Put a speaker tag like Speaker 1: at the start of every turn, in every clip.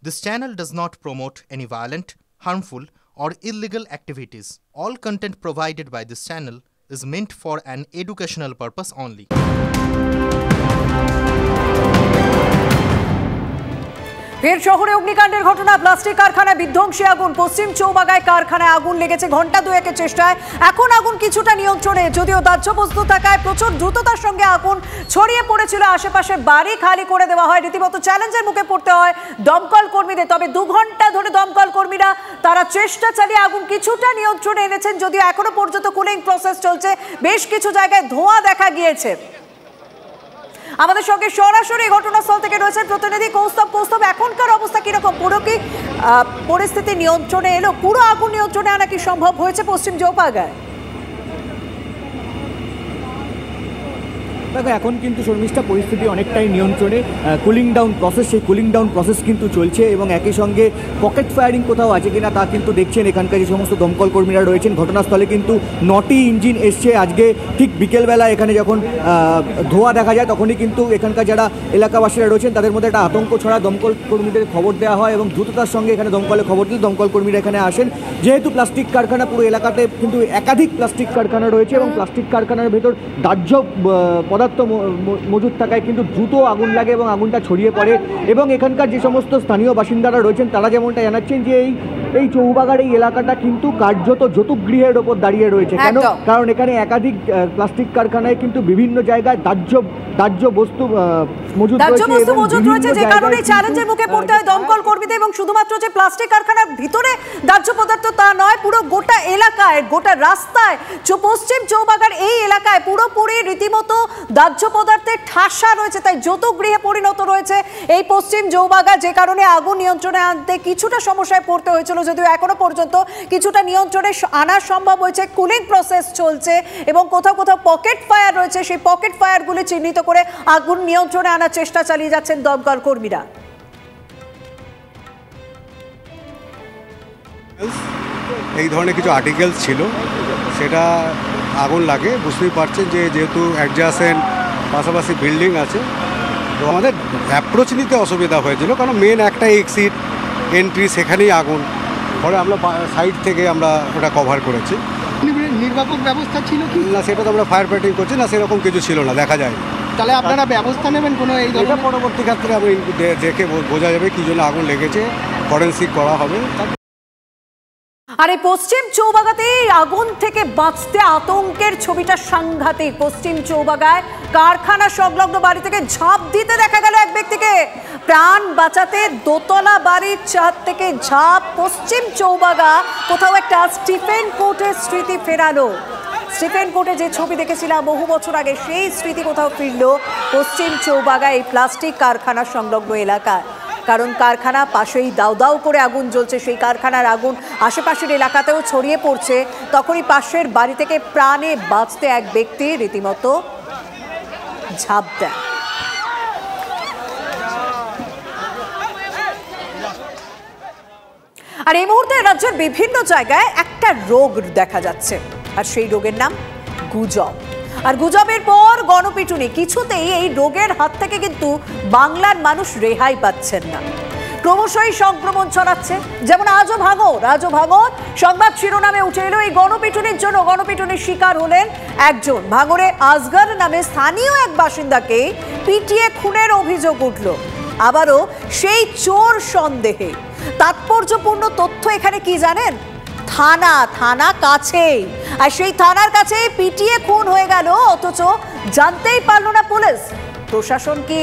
Speaker 1: This channel does not promote any violent, harmful, or illegal activities. All content provided by this channel is meant for an educational purpose only.
Speaker 2: ফের শহরে অগ্নিকাণ্ডের ঘটনা। Plastic কারখানায় বিধ্বংসী আগুন। পশ্চিম চৌবাগায় কারখানায় আগুন লেগেছে ঘন্টা দুয়েকের চেষ্টায়। এখন আগুন কিছুটা নিয়ন্ত্রণে, যদিও দাহ্য বস্তু থাকায় প্রচুর দ্রুততার সঙ্গে আগুন ছড়িয়ে পড়েছিল। আশেপাশে বাড়ি খালি করে দেওয়া হয়। রীতিমতো চ্যালেঞ্জের মুখে পড়তে হয় দমকল কর্মীদের। তবে 2 ঘন্টা ধরে দমকল কর্মীরা তারা চেষ্টা চালিয়ে আগুন কিছুটা নিয়ন্ত্রণে এনেছেন, যদিও এখনো পর্যন্ত কুলিং প্রসেস চলছে। বেশ কিছু জায়গায় ধোঁয়া দেখা গিয়েছে। আমাদের সঙ্গে সরাসরি ঘটনাস্থল থেকে রয়েছেন প্রতিনিধি কৌস্তব। এখনকার অবস্থা কিরকম? পুরো কি পরিস্থিতি নিয়ন্ত্রণে এলো? পুরো আগুন নিয়ন্ত্রণে আনা কি সম্ভব হয়েছে পশ্চিম চৌবাগায়?
Speaker 3: দেখো, এখন কিন্তু শর্মিষ্ঠা পরিস্থিতি অনেকটাই নিয়ন্ত্রণে। কুলিং ডাউন প্রসেস, সেই কুলিং ডাউন প্রসেস কিন্তু চলছে এবং একই সঙ্গে পকেট ফায়ারিং কোথাও আছে কিনা তা কিন্তু দেখছেন এখানকার যে সমস্ত দমকল কর্মীরা রয়েছেন। ঘটনাস্থলে কিন্তু 9টি ইঞ্জিন এসছে। আজকে ঠিক বিকেলবেলা এখানে যখন ধোঁয়া দেখা যায় তখনই কিন্তু এখানকার যারা এলাকাবাসীরা রয়েছেন তাদের মধ্যে একটা আতঙ্ক ছড়া। দমকল কর্মীদের খবর দেওয়া হয় এবং দ্রুততার সঙ্গে এখানে দমকলে খবর দিলে দমকল কর্মীরা এখানে আসেন। যেহেতু প্লাস্টিক কারখানা, পুরো এলাকাতে কিন্তু একাধিক প্লাস্টিক কারখানা রয়েছে এবং প্লাস্টিক কারখানার ভেতর দাহ্য পদার্থ মজুদ থাকায় কিন্তু দ্রুত আগুন লাগে এবং আগুনটা ছড়িয়ে পড়ে। এবং এখানকার যে সমস্ত স্থানীয় বাসিন্দারা রয়েছেন তারা যেমনটা জানাচ্ছেন যে এই চৌবাগার এই এলাকাটা কিন্তু কার্যত যৌতুকগৃহের ওপর দাঁড়িয়ে রয়েছে। কেন? কারণ এখানে একাধিক প্লাস্টিক কারখানায় কিন্তু বিভিন্ন জায়গায় দাহ্য বস্তু মজুদ রয়েছে,
Speaker 2: যে কারণে চ্যালেঞ্জের মুখে পড়তে হয় দমকল কর্মীদের। এবং শুধুমাত্র যে প্লাস্টিক কারখানার ভিতরে দাহ্য পদার্থ তা নয়, পুরো গোটা এলাকায়, গোটা রাস্তায়, পশ্চিম চৌবাগার এই এলাকায় পুরোপুরি রীতিমতো দাহ্য পদার্থের ঠাসা রয়েছে। তাই যৌতুকগৃহে পরিণত রয়েছে এই পশ্চিম চৌবাগা, যে কারণে আগুন নিয়ন্ত্রণে আনতে কিছুটা সমস্যায় পড়তে হয়েছিল, যদিও এখনো পর্যন্ত কিছুটা নিয়ন্ত্রণে আনা সম্ভব হয়েছে। কুলিং প্রসেস চলছে এবং কোথাও কোথাও পকেট ফায়ার রয়েছে। সেই পকেট ফায়ারগুলি চিহ্নিত করে আগুন নিয়ন্ত্রণে আনার চেষ্টা চালিয়ে যাচ্ছেন দমকল কর্মীরা।
Speaker 4: এই ধরনের কিছু আর্টিকেলস ছিল, সেটা আগুন লাগে। বুঝতেই পারছেন যে যেহেতু অ্যাডজাসেন্ট পাশাপাশি বিল্ডিং আছে, তো আমাদের অ্যাপ্রোচ নিতে অসুবিধা হয়েছিল, কারণ মেন একটা এক্সিট এন্ট্রি, সেখানেই আগুন। পরে আমরা সাইড থেকে আমরা ওটা কভার করেছি।
Speaker 5: নির্বাপক ব্যবস্থা ছিল কি
Speaker 4: না, সেটা তো আমরা ফায়ার ফাইটিং করছি না, সেরকম কিছু ছিল না, দেখা যায়।
Speaker 5: তাহলে আপনারা ব্যবস্থা নেবেন কোনো?
Speaker 4: এটা পরবর্তী ক্ষেত্রে আমি দেখে বোঝা যাবে কী জন্য আগুন লেগেছে, ফরেন্সিক করা হবে।
Speaker 2: আর এই পশ্চিম চৌবাগাতে আগুন থেকে বাঁচতে আতঙ্কের ছবিটা সাংঘাতিক। পশ্চিম চৌবাগায় কারখানা সংলগ্ন বাড়ি থেকে ঝাঁপ দিতে দেখা গেল এক ব্যক্তিকে। প্রাণ বাঁচাতে দোতলা বাড়ির ছাদ থেকে ঝাঁপ। পশ্চিম চৌবাগা কোথাও একটা স্টিফেন কোর্টের স্মৃতি ফেরালো। স্টিফেন কোর্টে যে ছবি দেখেছিলাম বহু বছর আগে, সেই স্মৃতি কোথাও ফিরল পশ্চিম চৌবাগায় এই প্লাস্টিক কারখানা সংলগ্ন এলাকায়। কারণ কারখানা পাশেই দাউ দাউ করে আগুন জ্বলছে। সেই কারখানার আগুন আশেপাশের এলাকাতেও ছড়িয়ে পড়ছে। তখনই পাশের বাড়ি থেকে প্রাণে বাঁচতে এক ব্যক্তি রীতিমতো ঝাঁপ দেয়। আর এই মুহূর্তে রাজ্যের বিভিন্ন জায়গায় একটা রোগ দেখা যাচ্ছে, আর সেই রোগের নাম গুজব। আর গুজবের পর গণপিটুনি। কিছুতেই এই রোগের হাত থেকে কিন্তু বাংলার মানুষ রেহাই পাচ্ছেন না। ক্রমশই সংক্রমণ ছড়াচ্ছে। যেমন আজও ভাঙর সংবাদ শিরোনামে উঠে এলো এই গণপিটুনির জন্য। গণপিটুনির শিকার হলেন একজন। ভাঙরে আসগর নামে স্থানীয় এক বাসিন্দাকে পিটিয়ে খুনের অভিযোগ উঠল। আবারও সেই চোর সন্দেহে। তাৎপর্যপূর্ণ তথ্য এখানে কি জানেন? থানা কাছেই, আর সেই থানার কাছে পিটিয়ে খুন হয়ে গেল, অথচ জানতেই পারল না পুলিশ। প্রশাসন কি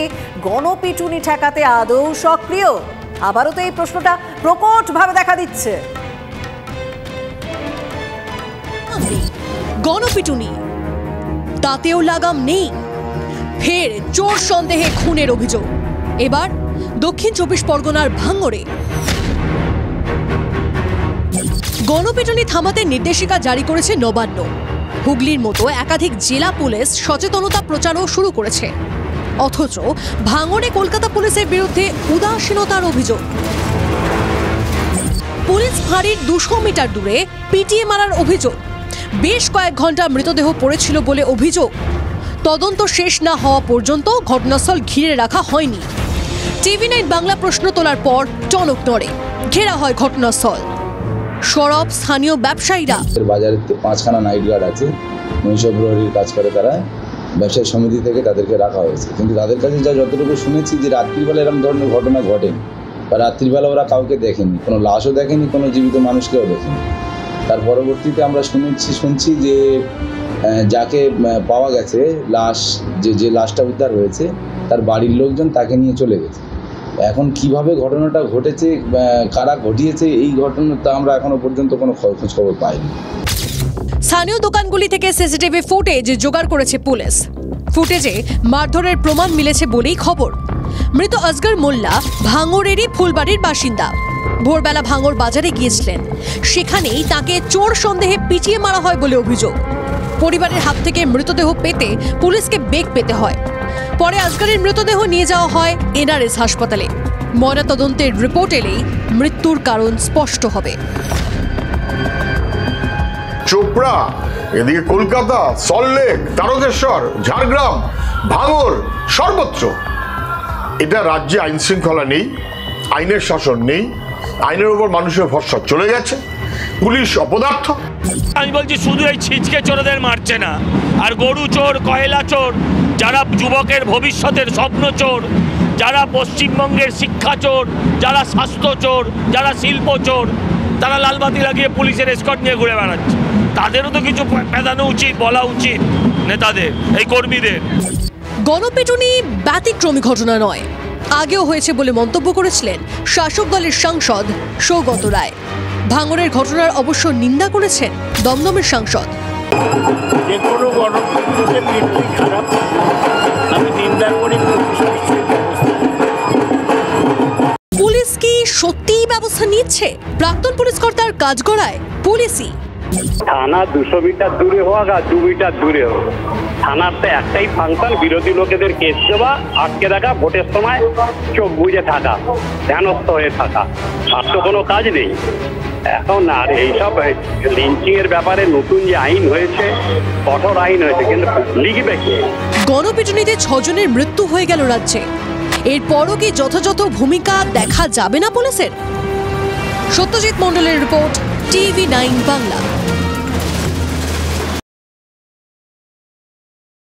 Speaker 2: গণপিটুনি ঠেকাতে আদৌ সক্রিয়? আবারও তো এই প্রশ্নটা প্রকটভাবে দেখা দিচ্ছে।
Speaker 6: গণপিটুনি, তাতেও লাগাম নেই। ফের চোর সন্দেহে খুনের অভিযোগ, এবার দক্ষিণ 24 পরগনার ভাঙড়ে। গণপিটুনি থামাতে নির্দেশিকা জারি করেছে নবান্ন। হুগলির মতো একাধিক জেলা পুলিশ সচেতনতা প্রচারও শুরু করেছে। অথচ ভাঙড়ে কলকাতা পুলিশের বিরুদ্ধে উদাসীনতার অভিযোগ। পুলিশ ফাঁড়ির 200 মিটার দূরে পিটিয়ে মারার অভিযোগ। বেশ কয়েক ঘন্টা মৃতদেহ পড়েছিল বলে অভিযোগ। তদন্ত শেষ না হওয়া পর্যন্ত ঘটনাস্থল ঘিরে রাখা হয়নি। টিভি 9 বাংলা প্রশ্ন তোলার পর টনক নড়ে, ঘেরা হয় ঘটনাস্থল। সরব স্থানীয় ব্যবসায়ীরা।
Speaker 7: বাজারে 5খানা নাইট গার্ড আছে, মহিষা প্রহরীর কাজ করে তারা, ব্যবসায়ী সমিতি থেকে তাদেরকে রাখা হয়েছে। কিন্তু তাদের কাছে যা যতটুকু শুনেছি যে রাত্রিবেলা এরকম ধরনের ঘটনা ঘটেনি, বা রাত্রিবেলা ওরা কাউকে দেখেনি, কোনো লাশও দেখেনি, কোনো জীবিত মানুষকেও দেখেনি। তার পরবর্তীতে আমরা শুনছি যে যাকে পাওয়া গেছে লাশ, যে লাশটা উদ্ধার হয়েছে তার বাড়ির লোকজন তাকে নিয়ে চলে গেছে। এখন কিভাবে ঘটনাটা ঘটেছে, কারা ঘটিয়েছে এই ঘটনাটা আমরা এখনো পর্যন্ত কোনো খোঁজ খবর পাইনি।
Speaker 6: স্থানীয় দোকানগুলি থেকে সিসিটিভি ফুটেজ জোগাড় করেছে পুলিশ। ফুটেজে মারধরের প্রমাণ মিলেছে বলেই খবর। মৃত আসগর মোল্লা ভাঙড়েরই ফুলবাড়ির বাসিন্দা। ভোরবেলা ভাঙড় বাজারে গিয়েছিলেন, সেখানেই তাকে চোর সন্দেহে পিটিয়ে মারা হয় বলে অভিযোগ। পরিবারের হাত থেকে মৃতদেহ পেতে পুলিশকে বেগ পেতে হয়। পরে আসগরের মৃতদেহ নিয়ে যাওয়া হয় এনআরএস হাসপাতালে। ময়নাতদন্তের রিপোর্ট এলেই মৃত্যুর কারণ স্পষ্ট হবে।
Speaker 8: চোপড়া, এদিকে কলকাতা, সল্টলেক, তারকেশ্বর, ঝাড়গ্রাম, ভাঙড়, সর্বত্র এটা রাজ্যে আইন শৃঙ্খলা নেই, আইনের শাসন নেই, আইনের উপর মানুষের ভরসা চলে গেছে, পুলিশ অপদার্থ।
Speaker 9: আমি বলছি শুধু এই ছিচকে চোরদের মারছে না, আর গরু চোর, কয়লা চোর, যারা যুবকের ভবিষ্যতের স্বপ্ন চোর, যারা পশ্চিমবঙ্গের শিক্ষা চোর, যারা স্বাস্থ্য চোর, যারা শিল্প চোর, তারা লালবাতি লাগিয়ে পুলিশের এসকর্ট নিয়ে ঘুরে বেড়াচ্ছে। তাদেরও তো কিছু পেদানো উচিত, বলা উচিত নেতাদের, এই কর্মীদের।
Speaker 6: গণপিটুনি ব্যতিক্রমী ঘটনা নয়, আগেও হয়েছে বলে মন্তব্য করেছিলেন শাসক দলের সাংসদ সৌগত রায়। ভাঙড়ের ঘটনার অবশ্য নিন্দা করেছেন দমদমের সাংসদ।
Speaker 10: যে কোনো গণতন্ত্রকে মৃত্যু খারাপ, আমি নিন্দা করি।
Speaker 6: পুলিশ কি সত্যিই ব্যবস্থা নিচ্ছে? প্রাক্তন পুলিশ কর্তার কাজ করায় পুলিশই।
Speaker 10: থানা 200 মিটার দূরে হোক আর 2 মিটার দূরে হোক, থানার তো একটাই ফাংশন, বিরোধী লোকেদের কেস দেওয়া, আটকে রাখা, ভোটের সময় চোখ বুঝে থাকা, ধ্যানস্থ হয়ে থাকা, আর তো কোনো কাজ নেই এখন। আর এইসব লিঞ্চিং এর ব্যাপারে নতুন যে আইন হয়েছে, কঠোর আইন হয়েছে, কিন্তু লিখবে কে?
Speaker 6: গণপিটুনিতে 6 জনের মৃত্যু হয়ে গেল রাজ্যে, এরপরও কি যথাযথ ভূমিকা দেখা যাবে না পুলিশের? সত্যজিৎ মণ্ডলের রিপোর্ট, টিভি 9 বাংলা।